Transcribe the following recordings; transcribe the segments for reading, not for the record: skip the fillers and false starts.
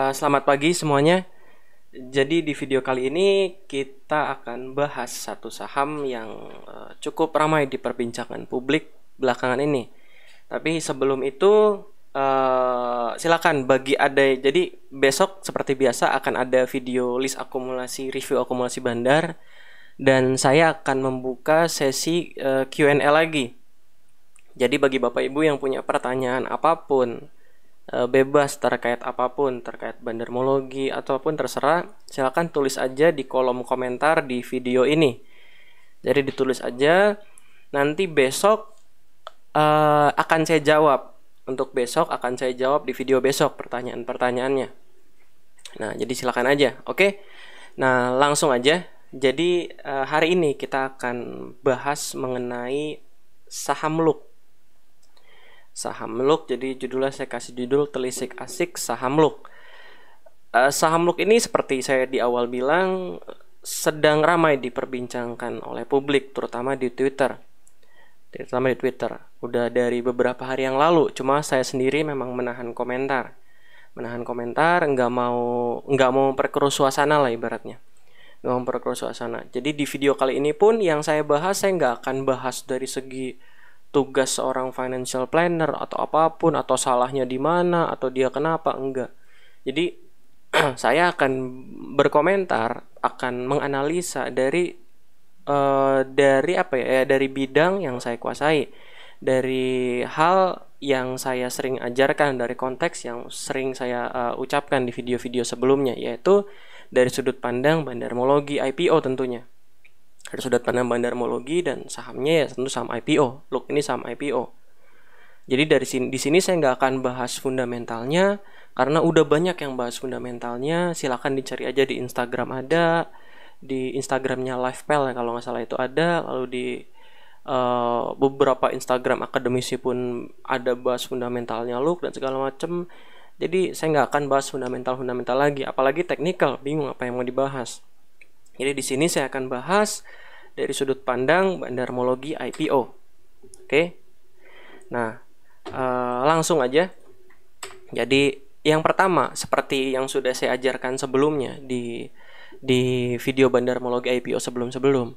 Selamat pagi semuanya. Jadi di video kali ini kita akan bahas satu saham yang cukup ramai diperbincangkan publik belakangan ini. Tapi sebelum itu silakan bagi ada. Jadi besok seperti biasa akan ada video list akumulasi, review akumulasi bandar, dan saya akan membuka sesi Q&A lagi. Jadi bagi Bapak Ibu yang punya pertanyaan apapun, bebas terkait apapun, terkait bandarmologi ataupun terserah, silakan tulis aja di kolom komentar di video ini. Jadi ditulis aja, nanti besok akan saya jawab. Untuk besok akan saya jawab di video besok pertanyaan-pertanyaannya. Nah, jadi silakan aja, oke? Nah, langsung aja. Jadi hari ini kita akan bahas mengenai saham LUK. Saham LUK, jadi judulnya saya kasih judul telisik asik saham LUK. Saham LUK ini seperti saya di awal bilang sedang ramai diperbincangkan oleh publik, terutama di Twitter. Udah dari beberapa hari yang lalu, cuma saya sendiri memang menahan komentar, nggak mau memperkeruh suasana lah ibaratnya. Nggak mau memperkeruh suasana. Jadi di video kali ini pun yang saya bahas, saya nggak akan bahas dari segi tugas seorang financial planner atau apapun, atau salahnya di mana, atau dia kenapa, enggak. Jadi saya akan berkomentar, akan menganalisa dari dari bidang yang saya kuasai, dari hal yang saya sering ajarkan, dari konteks yang sering saya ucapkan di video-video sebelumnya, yaitu dari sudut pandang bandarmologi IPO tentunya. Dari sudut pandang bandarmologi dan sahamnya ya tentu saham IPO. LUK ini saham IPO. Jadi di sini saya nggak akan bahas fundamentalnya karena udah banyak yang bahas fundamentalnya. Silakan dicari aja di Instagram, ada di Instagramnya Livepel ya, kalau nggak salah itu ada. Lalu di beberapa Instagram akademisi pun ada bahas fundamentalnya LUK dan segala macam. Jadi saya nggak akan bahas fundamental lagi, apalagi teknikal, bingung apa yang mau dibahas. Jadi di sini saya akan bahas dari sudut pandang bandarmologi IPO. Oke. Nah, langsung aja. Jadi yang pertama, seperti yang sudah saya ajarkan sebelumnya di video bandarmologi IPO sebelum.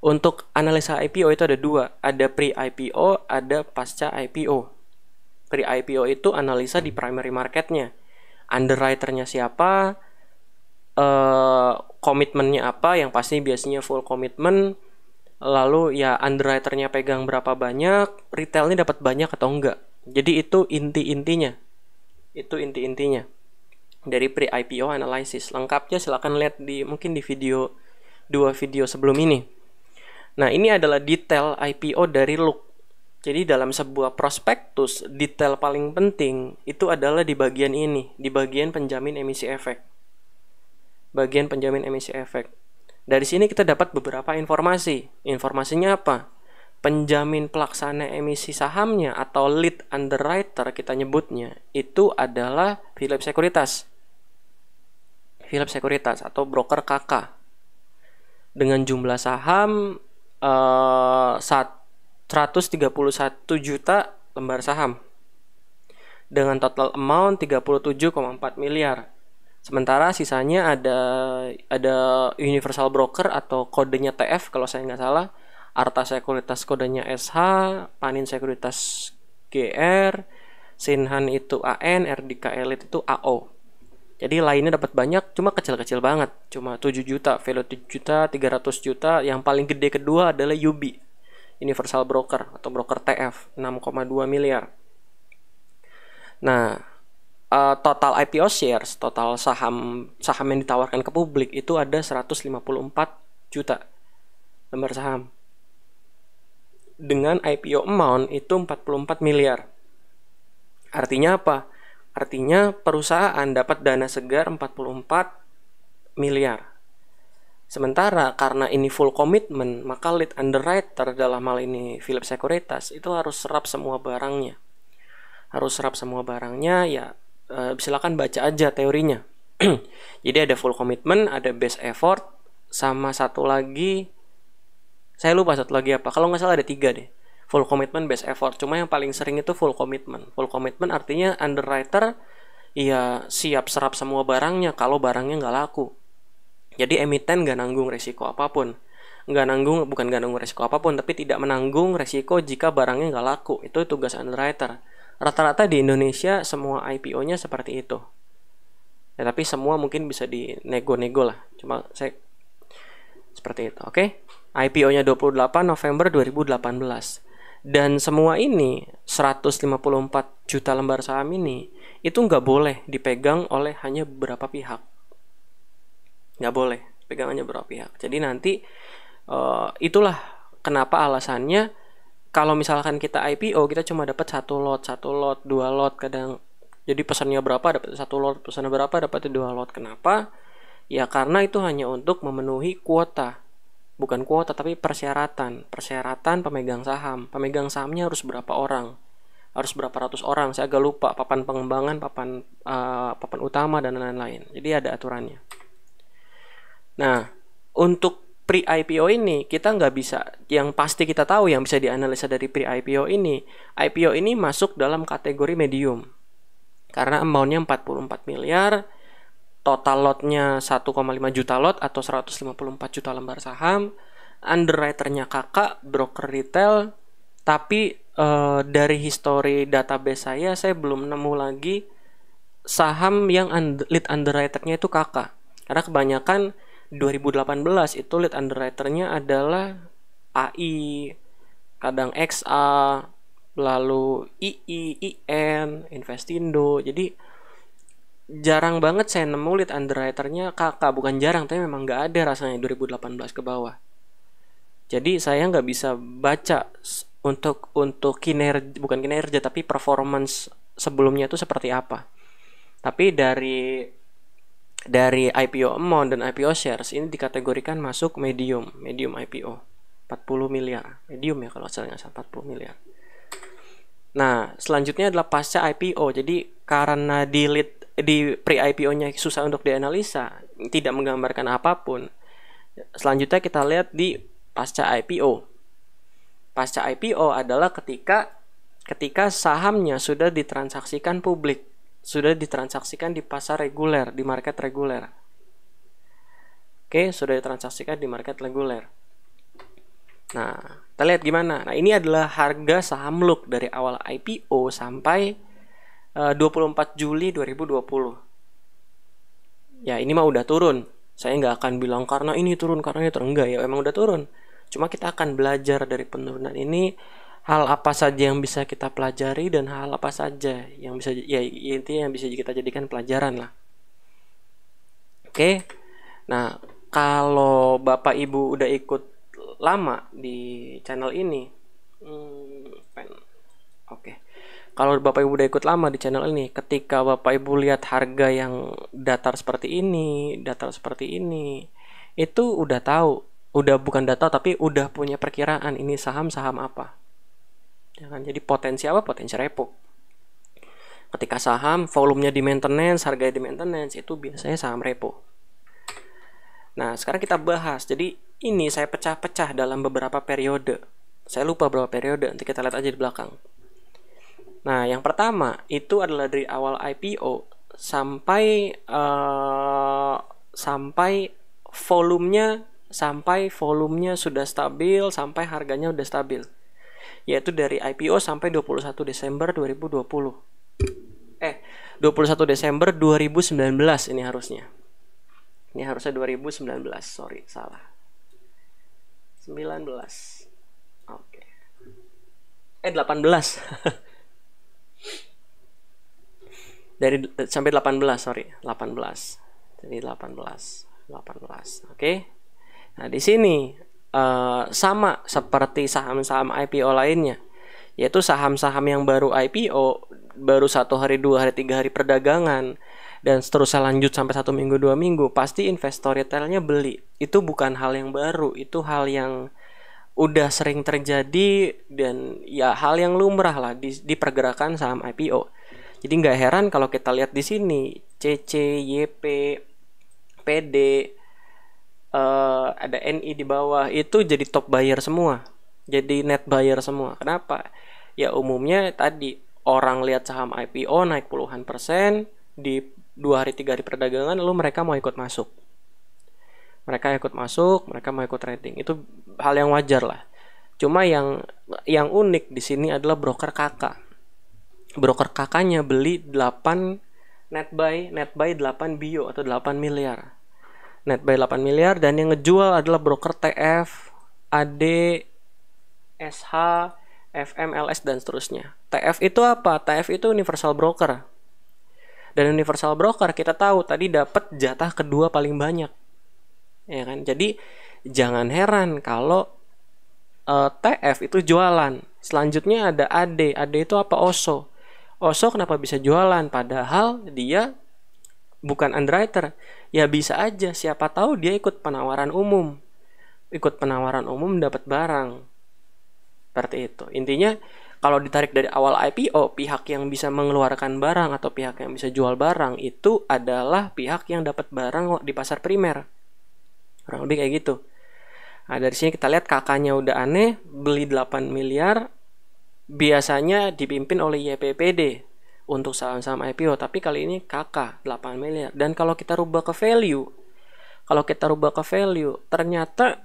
Untuk analisa IPO itu ada dua, ada pre-IPO, ada pasca IPO. Pre-IPO itu analisa di primary marketnya, underwriternya siapa, komitmennya apa, yang pasti biasanya full komitmen, lalu ya underwriternya pegang berapa banyak, retailnya dapat banyak atau enggak. Jadi itu inti-intinya dari pre-IPO analysis. Lengkapnya silahkan lihat mungkin di dua video sebelum ini. Nah, ini adalah detail IPO dari LUK. Jadi dalam sebuah prospektus, detail paling penting itu adalah di bagian ini, di bagian penjamin emisi efek. Dari sini kita dapat beberapa informasi. Informasinya apa? Penjamin pelaksana emisi sahamnya atau lead underwriter kita nyebutnya itu adalah Philips Sekuritas atau broker KK dengan jumlah saham 131 juta lembar saham dengan total amount 37,4 miliar. Sementara sisanya ada Universal Broker atau kodenya TF kalau saya nggak salah, Arta Sekuritas kodenya SH, Panin Sekuritas GR, Sinhan itu AN, RDK Elite itu AO. Jadi lainnya dapat banyak, cuma kecil-kecil banget, cuma 7 juta, value 7 juta, 300 juta. Yang paling gede kedua adalah UB, Universal Broker atau broker TF, 6,2 miliar. Nah, total IPO shares, total saham yang ditawarkan ke publik itu ada 154 juta lembar saham. Dengan IPO amount itu 44 miliar. Artinya apa? Artinya perusahaan dapat dana segar 44 miliar. Sementara karena ini full komitmen, maka lead underwriter dalam hal ini Philips Sekuritas itu harus serap semua barangnya. Ya. Silakan baca aja teorinya. Jadi ada full commitment, ada best effort, sama satu lagi saya lupa satu lagi apa. Kalau nggak salah ada 3 deh. Full commitment, best effort. Cuma yang paling sering itu full commitment. Full commitment artinya underwriter ya siap serap semua barangnya kalau barangnya nggak laku. Jadi emiten nggak nanggung resiko apapun. Bukan nggak nanggung resiko apapun, tapi tidak menanggung resiko jika barangnya nggak laku. Itu tugas underwriter. Rata-rata di Indonesia semua IPO-nya seperti itu. Ya, tapi semua mungkin bisa dinego-nego lah. Cuma saya seperti itu, oke? IPO-nya 28 November 2018. Dan semua ini 154 juta lembar saham ini itu nggak boleh dipegang oleh hanya beberapa pihak. Nggak boleh pegang hanya beberapa pihak. Jadi nanti itulah kenapa alasannya kalau misalkan kita IPO kita cuma dapat satu lot, dua lot kadang. Jadi pesannya berapa dapat satu lot, pesannya berapa dapat dua lot. Kenapa? Ya karena itu hanya untuk memenuhi kuota. Bukan kuota tapi persyaratan pemegang saham. Pemegang sahamnya harus berapa orang? Harus berapa ratus orang? Saya agak lupa. Papan pengembangan, papan utama dan lain-lain. Jadi ada aturannya. Nah, untuk pre-IPO ini kita nggak bisa, yang pasti kita tahu yang bisa dianalisa dari pre-IPO ini, IPO ini masuk dalam kategori medium. Karena amount-nya 44 miliar, total lotnya 1,5 juta lot atau 154 juta lembar saham, underwriter-nya kakak, broker retail, tapi dari history database saya belum nemu lagi saham yang lead underwriter-nya itu kakak. Karena kebanyakan 2018 itu lead underwriter-nya adalah AI, kadang XA, lalu II, IN, Investindo. Jadi jarang banget saya nemu lead underwriter-nya kakak. Bukan jarang, tapi memang nggak ada rasanya 2018 ke bawah. Jadi saya nggak bisa baca untuk kinerja, bukan kinerja, tapi performance sebelumnya itu seperti apa. Tapi dari IPO amount dan IPO shares ini dikategorikan masuk medium IPO 40 miliar. Medium ya kalau saya nggak salah 40 miliar. Nah, selanjutnya adalah pasca IPO. Jadi karena di pre-IPO-nya susah untuk dianalisa, tidak menggambarkan apapun. Selanjutnya kita lihat di pasca IPO. Pasca IPO adalah ketika sahamnya sudah ditransaksikan publik, sudah ditransaksikan di pasar reguler, di market reguler. Oke, sudah ditransaksikan di market reguler. Nah, kita lihat gimana. Nah, ini adalah harga saham Look dari awal IPO sampai 24 Juli 2020. Ya, ini mah udah turun. Saya nggak akan bilang karena ini turun, karena ini turun. Enggak, ya emang udah turun. Cuma kita akan belajar dari penurunan ini, hal apa saja yang bisa kita pelajari dan hal apa saja yang bisa, ya intinya yang bisa kita jadikan pelajaran lah. Oke. Nah, kalau Bapak Ibu udah ikut lama di channel ini, oke. Kalau Bapak Ibu udah ikut lama di channel ini, ketika Bapak Ibu lihat harga yang datar seperti ini, itu udah tahu, udah bukan data tapi udah punya perkiraan ini saham apa. Ya kan? Jadi potensi apa? Potensi repo. Ketika saham volumenya di maintenance, harganya di maintenance, itu biasanya saham repo. Nah, sekarang kita bahas. Jadi ini saya pecah-pecah dalam beberapa periode. Saya lupa berapa periode, nanti kita lihat aja di belakang. Nah, yang pertama itu adalah dari awal IPO sampai volumenya sudah stabil, sampai harganya udah stabil. Yaitu dari IPO sampai 21 Desember 2020. 21 Desember 2019 ini harusnya. Ini harusnya 2019, sorry, salah. 19. Oke. 18. Sampai 18, sorry, 18. Jadi 18. Oke. Nah, di sini sama seperti saham-saham IPO lainnya, yaitu saham-saham yang baru IPO, baru 1 hari, 2 hari, 3 hari perdagangan, dan seterusnya lanjut sampai 1 minggu, 2 minggu, pasti investor retailnya beli. Itu bukan hal yang baru, itu hal yang udah sering terjadi dan ya hal yang lumrah lah di pergerakan saham IPO. Jadi nggak heran kalau kita lihat di sini CC, YP, PD, ada NI di bawah, itu jadi top buyer semua, jadi net buyer semua. Kenapa? Ya umumnya tadi orang lihat saham IPO naik puluhan persen, di 2 hari 3 hari perdagangan lalu mereka mau ikut masuk. Mereka mau ikut trading. Itu hal yang wajar lah. Cuma yang unik di sini adalah broker kakak. Broker kakaknya beli 8 netbuy 8 bio atau 8 miliar. Netbuy 8 miliar dan yang ngejual adalah broker TF, AD, SH, FM, LS dan seterusnya. TF itu apa? TF itu universal broker. Dan universal broker kita tahu tadi dapat jatah kedua paling banyak. Ya kan? Jadi jangan heran kalau TF itu jualan. Selanjutnya ada AD. AD itu apa? OSO. OSO kenapa bisa jualan? Padahal dia bukan underwriter. Ya bisa aja. Siapa tahu dia ikut penawaran umum. Ikut penawaran umum dapat barang. Seperti itu. Intinya kalau ditarik dari awal IPO, pihak yang bisa mengeluarkan barang atau pihak yang bisa jual barang itu adalah pihak yang dapat barang di pasar primer. Kurang lebih kayak gitu. Nah, dari sini kita lihat kakaknya udah aneh, beli 8 miliar, biasanya dipimpin oleh YPPD untuk saham-saham IPO, tapi kali ini kakak 8 miliar. Dan kalau kita rubah ke value, ternyata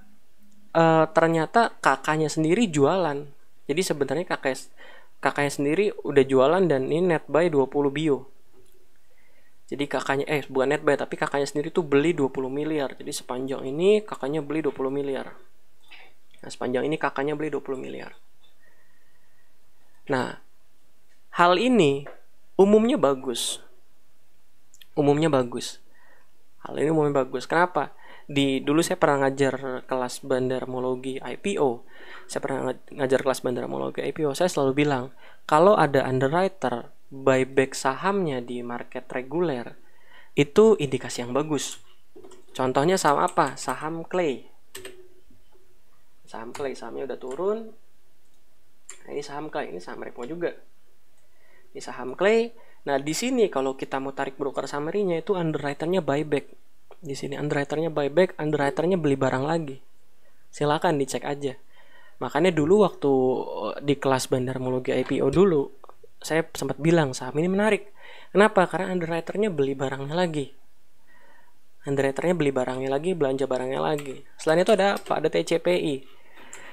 kakaknya sendiri jualan. Jadi sebenarnya kakaknya sendiri udah jualan dan ini net buy 20 bio. Jadi kakaknya bukan net buy tapi kakaknya sendiri tuh beli 20 miliar. Jadi sepanjang ini kakaknya beli 20 miliar. Nah, sepanjang ini kakaknya beli 20 miliar. Nah, hal ini umumnya bagus. Hal ini umumnya bagus. Kenapa? Dulu saya pernah ngajar kelas bandarmologi IPO. Saya selalu bilang, kalau ada underwriter buyback sahamnya di market reguler, itu indikasi yang bagus. Contohnya saham apa? Saham Clay. Sahamnya udah turun. Nah, ini saham Clay, ini saham repo juga. Ini saham Clay. Nah, di sini kalau kita mau tarik broker summary-nya itu underwriter-nya buyback. Di sini underwriter-nya buyback, underwriter-nya beli barang lagi. Silakan dicek aja. Makanya dulu waktu di kelas bandarmologi IPO dulu, saya sempat bilang saham ini menarik. Kenapa? Karena underwriter-nya beli barangnya lagi. Belanja barangnya lagi. Selain itu ada apa? Ada TCPI.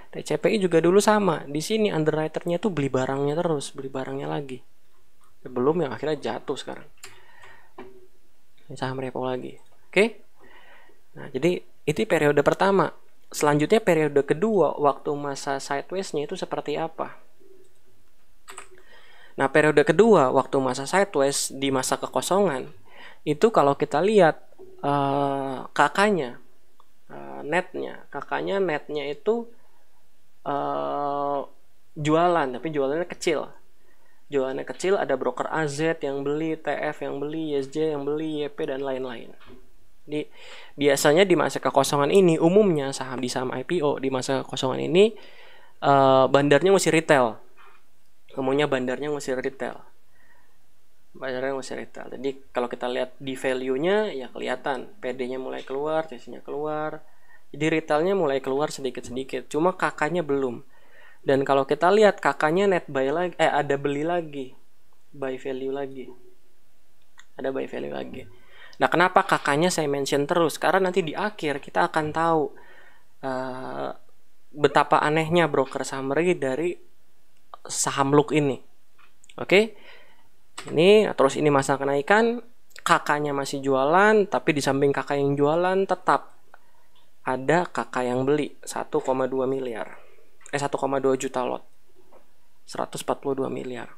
TCPI juga dulu sama. Di sini underwriter-nya tuh beli barangnya lagi. Belum yang akhirnya jatuh sekarang. Ini saham repo lagi. Oke. Nah, jadi itu periode pertama. Selanjutnya periode kedua, waktu masa sideways-nya itu seperti apa? Nah, periode kedua, waktu masa sideways di masa kekosongan, itu kalau kita lihat kakaknya netnya itu jualan, tapi jualannya kecil. Ada broker AZ yang beli, TF yang beli, YSJ yang beli, YP dan lain-lain. Jadi biasanya di masa kekosongan ini umumnya saham IPO di masa kekosongan ini bandarnya mesti retail. Bandarnya mesti retail. Jadi kalau kita lihat di value-nya ya kelihatan PD-nya mulai keluar, CC-nya keluar. Jadi retailnya mulai keluar sedikit-sedikit. Cuma kakaknya belum. Dan kalau kita lihat kakaknya net buy lagi, ada beli lagi, buy value lagi. Nah, kenapa kakaknya saya mention terus? Karena nanti di akhir kita akan tahu betapa anehnya broker summary dari saham Look ini. Oke? Ini terus ini masa kenaikan, kakaknya masih jualan, tapi di samping kakak yang jualan tetap ada kakak yang beli 1,2 miliar. 1,2 juta lot. 142 miliar.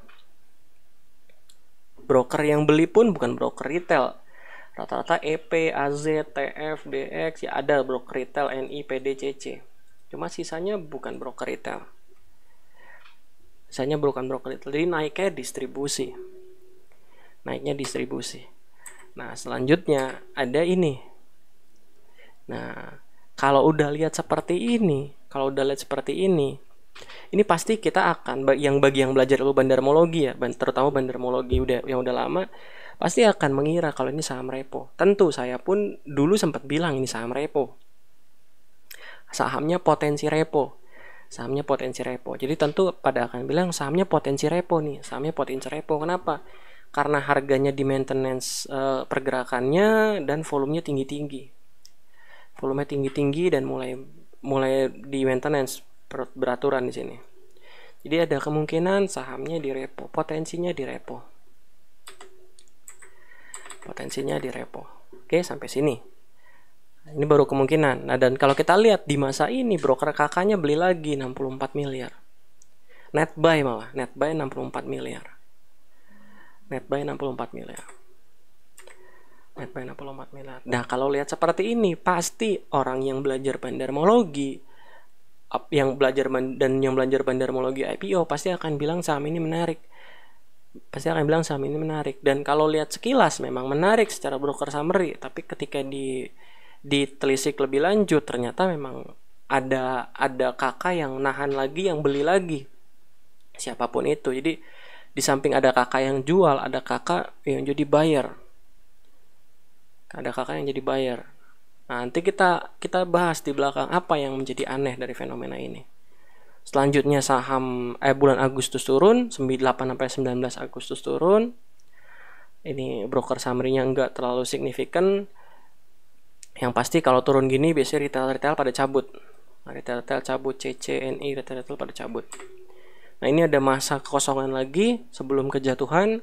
Broker yang beli pun bukan broker retail. Rata-rata EP, AZ, TF, DX, ya ada broker retail, NI, PD, CC. Cuma sisanya bukan broker retail. Jadi naiknya distribusi. Nah, selanjutnya ada ini. Nah, kalau udah lihat seperti ini, ini pasti kita akan bagi yang belajar ilmu bandarmologi ya, terutama bandarmologi yang udah lama, pasti akan mengira kalau ini saham repo. Tentu saya pun dulu sempat bilang ini saham repo. Sahamnya potensi repo. Jadi tentu pada akan bilang sahamnya potensi repo nih. Kenapa? karena harganya di maintenance pergerakannya dan volumenya tinggi-tinggi. Volumenya tinggi-tinggi dan mulai di maintenance beraturan di sini. Jadi ada kemungkinan sahamnya di repo, potensinya di repo. Potensinya di repo. Oke, sampai sini. Ini baru kemungkinan. Nah, dan kalau kita lihat di masa ini broker kakaknya beli lagi 64 miliar. Net buy malah, net buy 64 miliar. Net buy 64 miliar. Net buy 64 miliar. Nah, kalau lihat seperti ini, pasti orang yang belajar bandarmologi yang belajar bandarmologi IPO pasti akan bilang saham ini menarik. Dan kalau lihat sekilas memang menarik secara broker summary, tapi ketika ditelisik lebih lanjut ternyata memang ada kakak yang nahan lagi, yang beli lagi. Siapapun itu. Jadi di samping ada kakak yang jual, ada kakak yang jadi buyer. Nah, nanti kita bahas di belakang apa yang menjadi aneh dari fenomena ini. Selanjutnya saham bulan Agustus turun, 8 sampai 19 Agustus turun. Ini broker summary-nya enggak terlalu signifikan. Yang pasti kalau turun gini biasanya retail pada cabut. Retail cabut, CCNI retail pada cabut. Nah, ini ada masa kekosongan lagi sebelum kejatuhan.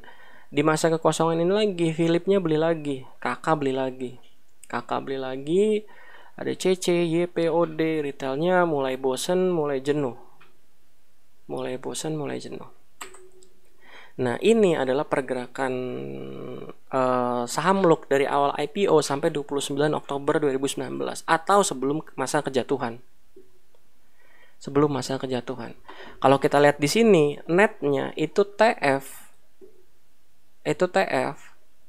Di masa kekosongan ini lagi Philipnya beli lagi, kakak beli lagi, ada CC, YPOD, retailnya mulai bosen, mulai jenuh. Nah, ini adalah pergerakan saham Look dari awal IPO sampai 29 Oktober 2019 atau sebelum masa kejatuhan. Kalau kita lihat di sini, netnya itu TF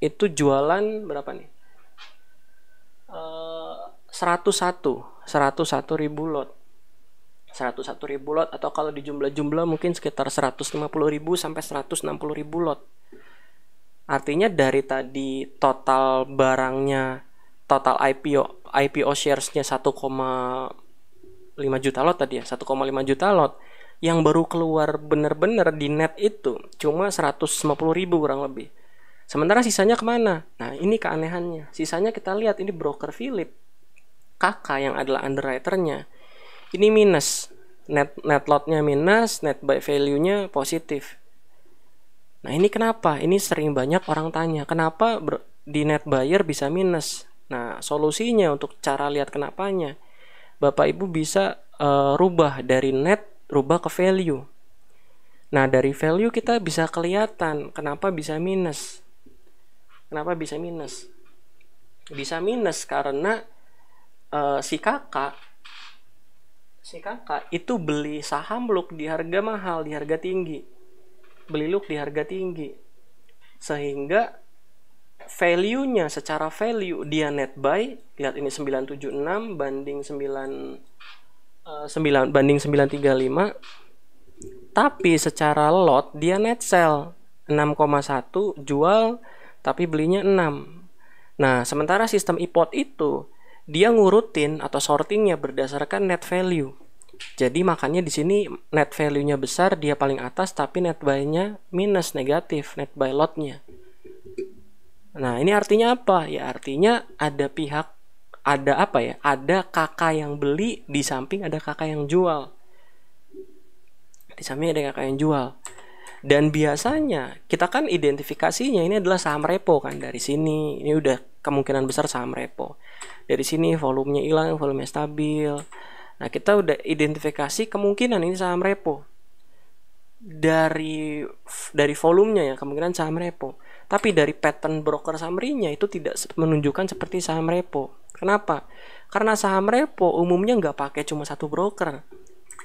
itu jualan berapa nih? 101 ribu lot. 101 ribu lot, atau kalau di jumlah mungkin sekitar 150 ribu sampai 160 ribu lot. Artinya dari tadi total barangnya, total IPO shares-nya 1,5 juta lot tadi ya, 1,5 juta lot. Yang baru keluar benar-benar di net itu cuma 150 ribu kurang lebih. Sementara sisanya kemana? Nah, ini keanehannya. Sisanya kita lihat, ini broker Philip, kakak yang adalah underwriter-nya, ini minus. Net lot-nya minus, net buy value-nya positif. Nah, ini kenapa? Ini sering banyak orang tanya, kenapa di net buyer bisa minus? Nah, solusinya untuk cara lihat kenapanya, Bapak Ibu bisa rubah dari net, rubah ke value. Nah, dari value kita bisa kelihatan kenapa bisa minus. Bisa minus karena si kakak itu beli saham Look di harga mahal, di harga tinggi. Sehingga value-nya, secara value dia net buy, lihat ini 976 banding 935, tapi secara lot dia net sell 6,1, jual tapi belinya 6. Nah, sementara sistem IPOT itu dia ngurutin atau sortingnya berdasarkan net value. Jadi makanya di sini net value-nya besar, dia paling atas, tapi net buy-nya minus, negatif, net buy lot-nya. Nah, ini artinya apa? Ya artinya ada kakak yang beli, di samping ada kakak yang jual. Dan biasanya kita kan identifikasinya ini adalah saham repo kan, dari sini. Ini udah kemungkinan besar saham repo. Dari sini volumenya hilang, volumenya stabil. Nah, kita udah identifikasi kemungkinan ini saham repo. Dari volumenya ya, kemungkinan saham repo. Tapi dari pattern broker summary-nya itu tidak menunjukkan seperti saham repo. Kenapa? Karena saham repo umumnya nggak pakai cuma satu broker.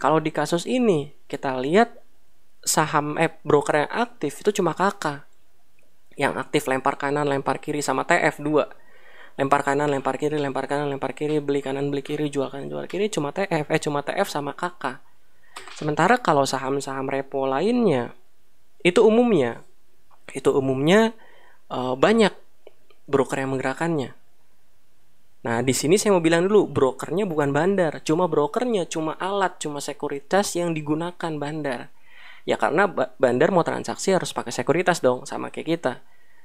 Kalau di kasus ini kita lihat saham broker yang aktif itu cuma kakak. Yang aktif lempar kanan, lempar kiri sama TF2. Lempar kanan, lempar kiri, beli kanan, beli kiri, jual kanan, jual kiri, cuma TF sama kakak. Sementara kalau saham-saham repo lainnya itu umumnya banyak broker yang menggerakkannya. Nah, di sini saya mau bilang dulu, brokernya bukan bandar, cuma brokernya, cuma alat, cuma sekuritas yang digunakan bandar. Ya karena bandar mau transaksi harus pakai sekuritas dong, sama kayak kita.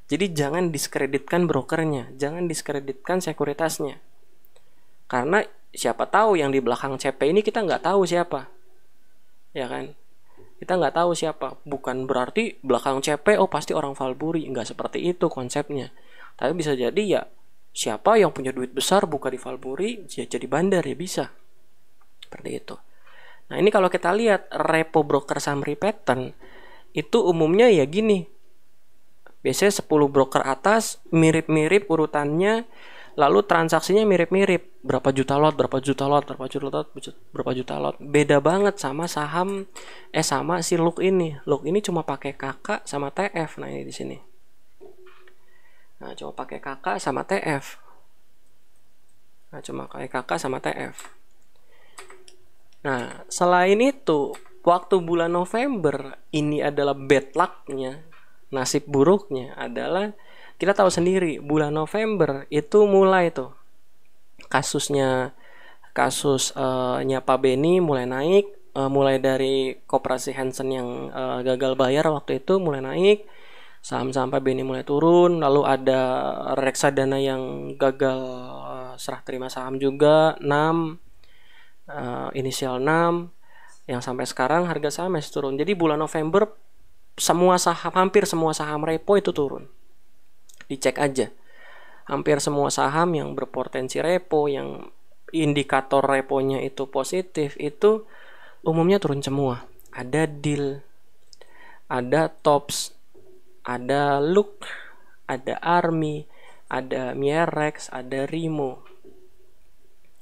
Jadi jangan diskreditkan brokernya, jangan diskreditkan sekuritasnya. Karena siapa tahu yang di belakang CP ini kita nggak tahu siapa, ya kan? Kita nggak tahu siapa. Bukan berarti belakang CP oh pasti orang Valburi, nggak seperti itu konsepnya. Tapi bisa jadi ya siapa yang punya duit besar buka di Valburi ya jadi bandar ya bisa. Seperti itu. Nah ini kalau kita lihat repo broker summary pattern itu umumnya ya gini. Biasanya 10 broker atas mirip-mirip urutannya, lalu transaksinya mirip-mirip, berapa juta lot, berapa juta lot, berapa juta lot, berapa juta lot. Beda banget sama saham sama si Look ini. Look ini cuma pakai KK sama TF. Nah, ini di sini. Nah, cuma pakai KK sama TF. Nah, cuma pakai KK sama TF. Nah, selain itu, waktu bulan November ini adalah bad luck-nya. Nasib buruknya adalah kita tahu sendiri bulan November itu mulai tuh kasusnya Pak Beni mulai naik, mulai dari Koperasi Hansen yang gagal bayar waktu itu mulai naik, saham-saham Pak Beni mulai turun, lalu ada reksadana yang gagal serah terima saham juga 6 inisial 6 yang sampai sekarang harga saham masih turun. Jadi bulan November semua saham, hampir semua saham repo itu turun. Dicek aja. Hampir semua saham yang berpotensi repo, yang indikator reponya itu positif, itu umumnya turun semua. Ada Deal, ada Tops, ada Look, ada Army, ada Mierex, ada Rimo.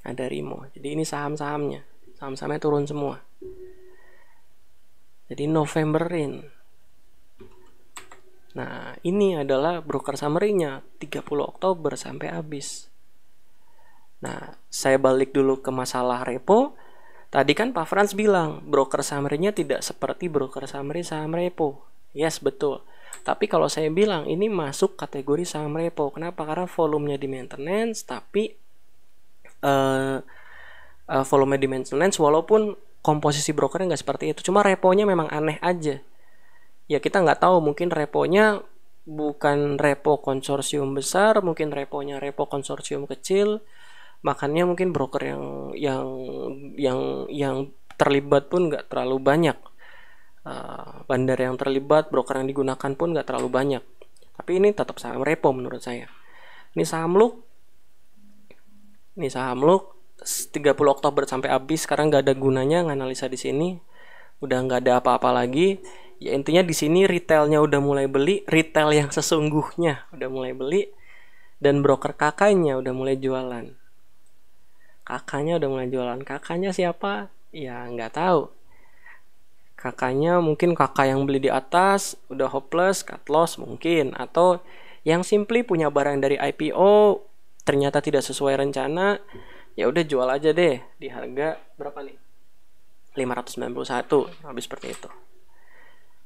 Ada Rimo. Jadi ini saham-sahamnya. Saham-sahamnya turun semua. Jadi Novemberin. Nah, ini adalah broker summary-nya 30 Oktober sampai habis. Nah, saya balik dulu ke masalah repo. Tadi kan Pak Frans bilang, broker summary-nya tidak seperti broker summary saham repo. Yes, betul. Tapi kalau saya bilang, ini masuk kategori saham repo. Kenapa? Karena volumenya di maintenance, tapi volume di maintenance walaupun komposisi brokernya nggak seperti itu. Cuma reponya memang aneh aja. Ya kita nggak tahu, mungkin reponya bukan repo konsorsium besar, mungkin reponya repo konsorsium kecil, makanya mungkin broker yang terlibat pun nggak terlalu banyak, bandar yang terlibat, broker yang digunakan pun nggak terlalu banyak. Tapi ini tetap saham repo menurut saya. Ini saham Look 30 Oktober sampai habis. Sekarang nggak ada gunanya nganalisa di sini, udah nggak ada apa-apa lagi. Ya intinya di sini retailnya udah mulai beli, retail yang sesungguhnya udah mulai beli, dan broker kakaknya udah mulai jualan. Kakaknya udah mulai jualan. Kakaknya siapa? Ya nggak tahu. Kakaknya mungkin kakak yang beli di atas, udah hopeless, cut loss mungkin, atau yang simply punya barang dari IPO ternyata tidak sesuai rencana, ya udah jual aja deh di harga berapa nih? 591, habis seperti itu.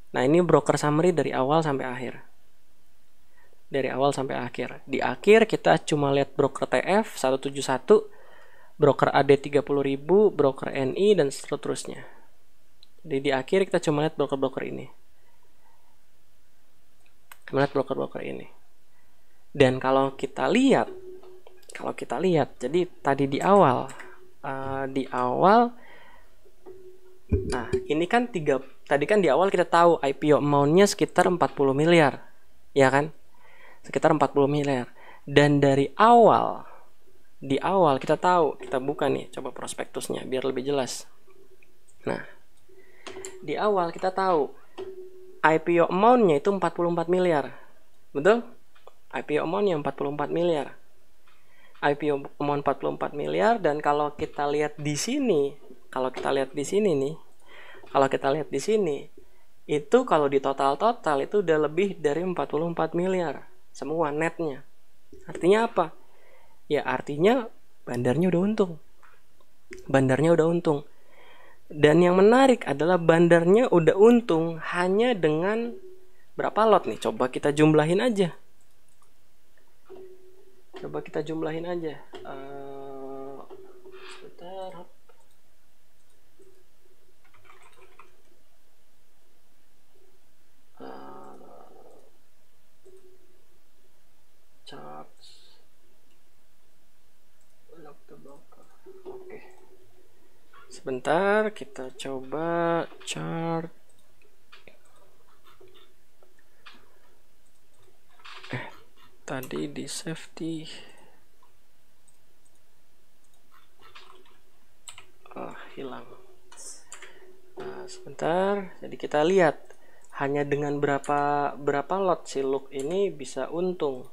Nah ini broker summary dari awal sampai akhir. Dari awal sampai akhir. Di akhir kita cuma lihat broker TF 171, broker AD 30.000, broker NI, dan seterusnya. Jadi di akhir kita cuma lihat broker-broker ini. Cuma lihat broker-broker ini. Dan kalau kita lihat, jadi tadi di awal, nah ini kan tadi kan di awal kita tahu IPO amount-nya sekitar 40 miliar, ya kan? Sekitar 40 miliar. Dan di awal kita tahu, kita buka nih, coba prospektusnya biar lebih jelas. Nah, di awal kita tahu IPO amount-nya itu 44 miliar. Betul? IPO amount-nya 44 miliar. IPO amount 44 miliar, dan kalau kita lihat di sini, itu kalau di total itu udah lebih dari 44 miliar semua netnya. Artinya apa? Ya artinya bandarnya udah untung. Dan yang menarik adalah bandarnya udah untung hanya dengan berapa lot nih? Coba kita jumlahin aja. Sebentar. charts lock the broker. Oke, sebentar kita coba chart. Tadi di safety hilang. Nah, sebentar, jadi kita lihat hanya dengan berapa lot si Look ini bisa untung.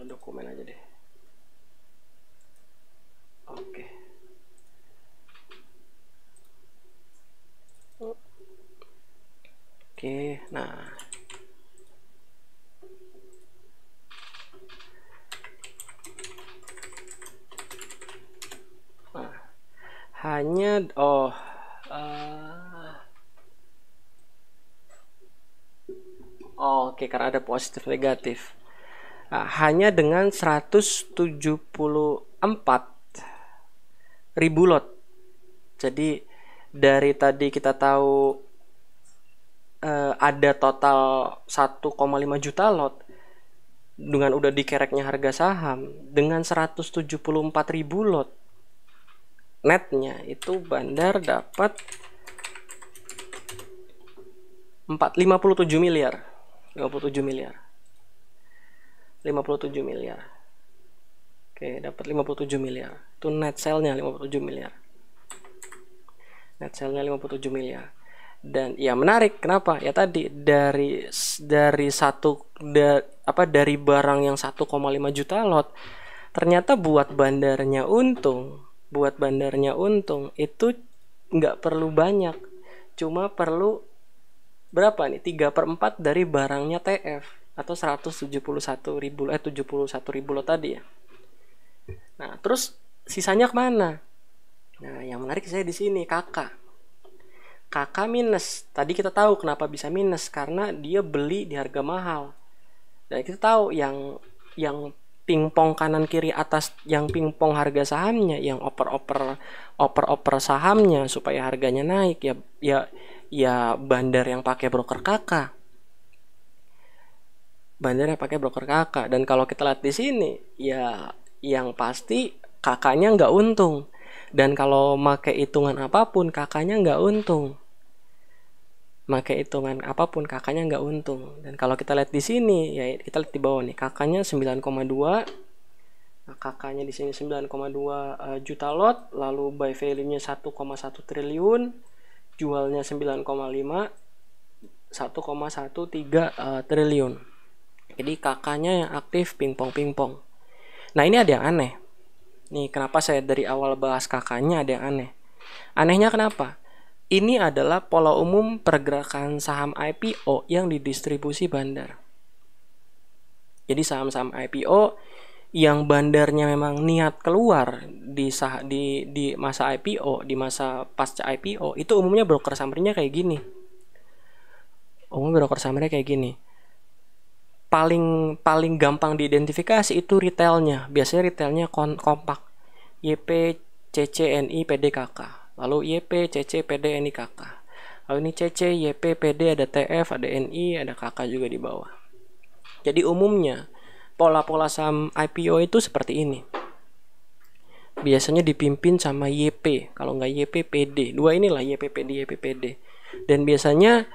Dokumen aja deh. Oke. Oke, nah. Hanya oke, karena ada positif negatif. Nah, hanya dengan 174.000 lot. Jadi dari tadi kita tahu ada total 1,5 juta lot dengan udah dikereknya harga saham, dengan 174.000 lot netnya itu Bandar dapat 57 miliar. 57 miliar. Oke, dapat 57 miliar. Itu net sale-nya 57 miliar. Net sale-nya 57 miliar. Dan ya menarik, kenapa? Ya tadi dari barang yang 1,5 juta lot, ternyata buat bandarnya untung itu nggak perlu banyak, cuma perlu berapa nih, 3/4 dari barangnya TF atau 71.000 lot tadi ya. Nah, terus sisanya kemana? Nah, yang menarik saya di sini kakak minus. Tadi kita tahu kenapa bisa minus, karena dia beli di harga mahal. Dan kita tahu yang pingpong kanan kiri atas, yang pingpong harga sahamnya, yang oper sahamnya supaya harganya naik, ya bandar yang pakai broker kakak. Dan kalau kita lihat di sini, ya yang pasti kakaknya nggak untung. Dan kalau pakai hitungan apapun kakaknya nggak untung. Dan kalau kita lihat di sini, ya kita lihat di bawah nih, kakaknya 9,2. Nah, kakaknya di sini 9,2 juta lot, lalu buy value-nya 1,1 triliun, jualnya 9,5, 1,13 triliun. Jadi kakaknya yang aktif pingpong. Nah, ini ada yang aneh. Nih, kenapa saya dari awal bahas kakaknya ada yang aneh. Anehnya kenapa? Ini adalah pola umum pergerakan saham IPO yang didistribusi bandar. Jadi saham-saham IPO yang bandarnya memang niat keluar di masa IPO, di masa pasca IPO, itu umumnya broker summary-nya kayak gini. Paling gampang diidentifikasi itu retailnya. Biasanya retailnya kompak. YP, CC, NI, PD, KK. Lalu YP, CC, PD, NI, KK. Lalu ini CC, YP, PD, ada TF, ada NI, ada KK juga di bawah. Jadi umumnya pola-pola saham IPO itu seperti ini. Biasanya dipimpin sama YP, kalau nggak YP, PD. Dua inilah YP, PD. Dan biasanya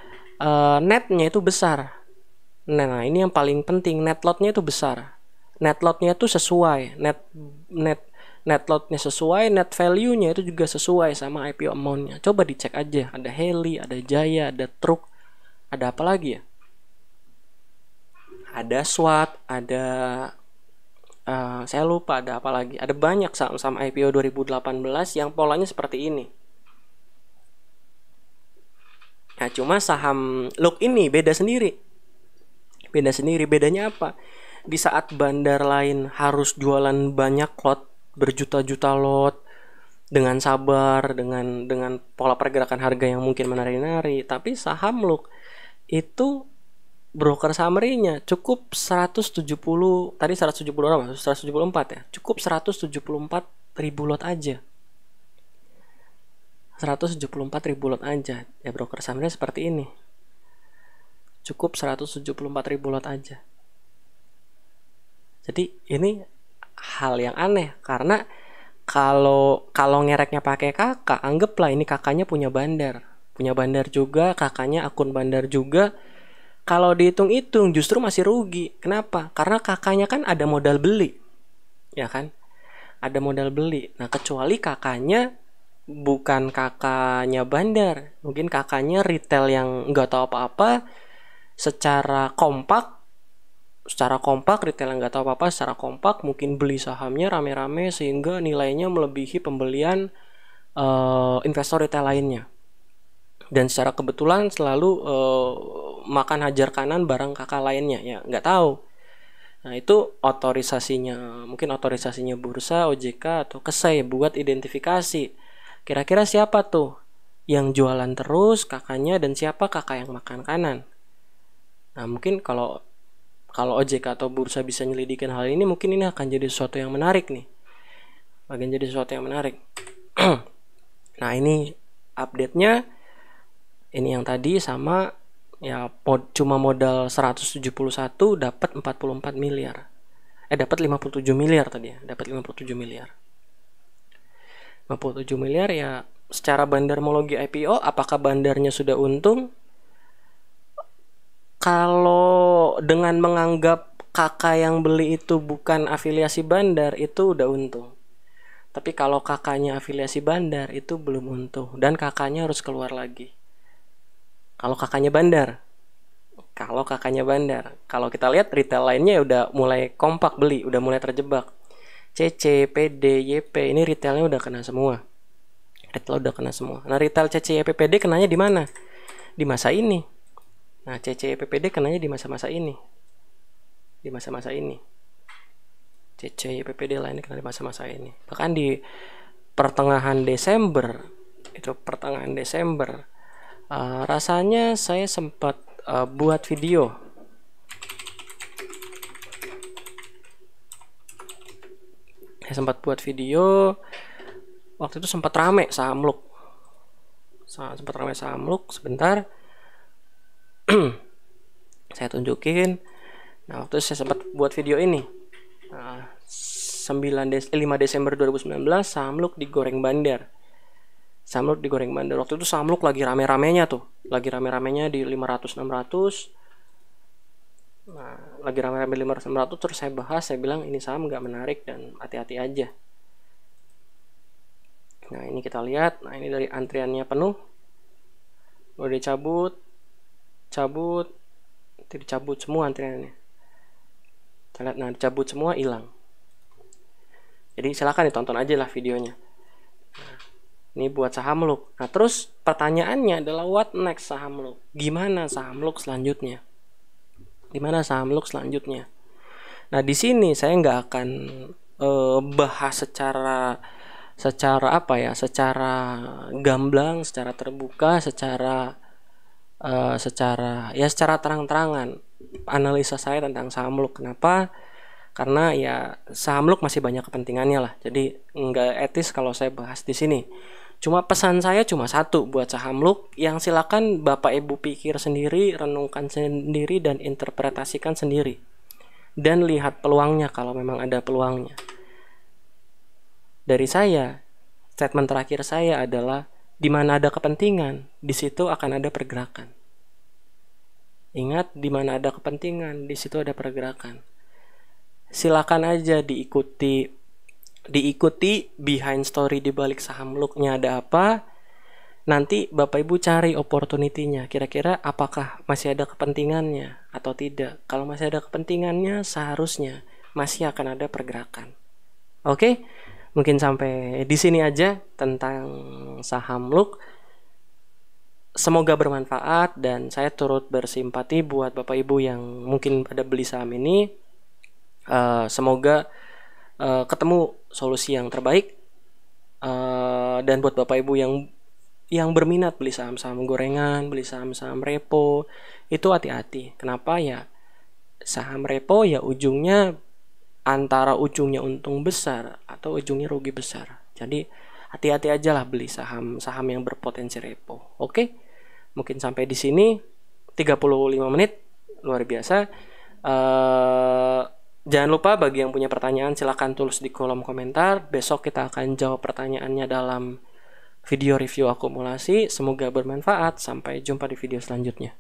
netnya itu besar. Nah, ini yang paling penting, net lotnya itu besar. Net lotnya itu sesuai, net lotnya sesuai, net value-nya itu juga sesuai sama IPO amount-nya. Coba dicek aja, ada Heli, ada Jaya, ada Truk, ada apa lagi ya? Ada SWAT, ada saya lupa ada apa lagi. Ada banyak saham-saham IPO 2018 yang polanya seperti ini. Nah, cuma saham Look ini beda sendiri. Bedanya apa? Di saat bandar lain harus jualan banyak lot, berjuta-juta lot, dengan sabar, dengan pola pergerakan harga yang mungkin menari-nari, tapi saham Look itu broker summary-nya cukup 170, tadi 170 berapa? 174 ya. Cukup 174.000 lot aja. 174.000 lot aja. Ya broker summary seperti ini. Cukup 174.000 lot aja. Jadi ini hal yang aneh, karena kalau ngereknya pakai kakak, anggaplah ini kakaknya punya bandar juga, kakaknya akun bandar juga. Kalau dihitung-hitung justru masih rugi. Kenapa? Karena kakaknya kan ada modal beli, ya kan? Ada modal beli. Nah, kecuali kakaknya bukan kakaknya bandar, mungkin kakaknya retail yang nggak tahu apa-apa, secara kompak retail yang nggak tahu apa-apa secara kompak mungkin beli sahamnya rame-rame sehingga nilainya melebihi pembelian investor retail lainnya, dan secara kebetulan selalu makan hajar kanan barang kakak lainnya, ya nggak tahu. Nah, itu mungkin otorisasinya bursa, OJK atau KSEI buat identifikasi kira-kira siapa tuh yang jualan terus kakaknya dan siapa kakak yang makan kanan. Nah, mungkin kalau OJK atau bursa bisa nyelidikin hal ini, mungkin ini akan jadi sesuatu yang menarik nih. Nah, ini update-nya. Ini yang tadi sama ya, cuma modal 171 dapat 44 miliar. Dapat 57 miliar tadi ya, dapat 57 miliar. 57 miliar ya, secara bandarmologi IPO apakah bandarnya sudah untung? Kalau dengan menganggap kakak yang beli itu bukan afiliasi bandar, itu udah untung. Tapi kalau kakaknya afiliasi bandar, itu belum untung. Dan kakaknya harus keluar lagi. Kalau kakaknya bandar. Kalau kita lihat retail lainnya udah mulai kompak beli, udah mulai terjebak. CC, PD, YP, ini retailnya udah kena semua. Nah, retail CC, YP, PD kenanya di mana? Di masa ini. Nah, CC, YP, PD kenanya di masa-masa ini. CC, YP, PD lainnya kena di masa-masa ini. Bahkan di pertengahan Desember, rasanya saya sempat buat video. Waktu itu sempat rame saham Luk. Sebentar. Saya tunjukin. Nah, waktu itu saya sempat buat video ini. 5 Desember 2019 saham Luk digoreng bandar. Waktu itu saham Luk lagi rame-ramenya di 500-600. Nah, lagi rame-rame 500-600, terus saya bahas, saya bilang ini saham nggak menarik dan hati-hati aja. Nah, ini kita lihat. Nah, ini dari antriannya penuh. Udah dicabut semua antriannya. Kita lihat, nah dicabut semua, hilang. Jadi silakan ditonton aja lah videonya. Nah, ini buat saham Luk. Nah, terus pertanyaannya adalah what next saham Luk? Gimana saham Luk selanjutnya? Nah, di sini saya nggak akan bahas secara gamblang, secara terbuka, secara terang-terangan analisa saya tentang saham Luk. Kenapa? Karena ya saham Luk masih banyak kepentingannya lah. Jadi nggak etis kalau saya bahas di sini. Cuma pesan saya cuma satu buat saham Luk, yang silakan Bapak Ibu pikir sendiri, renungkan sendiri, dan interpretasikan sendiri. Dan lihat peluangnya kalau memang ada peluangnya. Dari saya, statement terakhir saya adalah di mana ada kepentingan, di situ akan ada pergerakan. Ingat, di mana ada kepentingan, di situ ada pergerakan. Silakan aja diikuti behind story di balik saham Luknya ada apa. Nanti Bapak Ibu cari opportunity-nya. Kira-kira apakah masih ada kepentingannya atau tidak. Kalau masih ada kepentingannya, seharusnya masih akan ada pergerakan. Oke? Mungkin sampai di sini aja tentang saham Luk. Semoga bermanfaat, dan saya turut bersimpati buat Bapak Ibu yang mungkin pada beli saham ini. Semoga ketemu solusi yang terbaik. Dan buat Bapak Ibu yang berminat beli saham-saham gorengan, beli saham-saham repo, itu hati-hati. Kenapa? Ya saham repo ya ujungnya antara ujungnya untung besar atau ujungnya rugi besar. Jadi hati-hati aja lah beli saham-saham yang berpotensi repo. Oke? Mungkin sampai di sini. 35 menit, luar biasa. Jangan lupa bagi yang punya pertanyaan silahkan tulis di kolom komentar. Besok kita akan jawab pertanyaannya dalam video review akumulasi. Semoga bermanfaat. Sampai jumpa di video selanjutnya.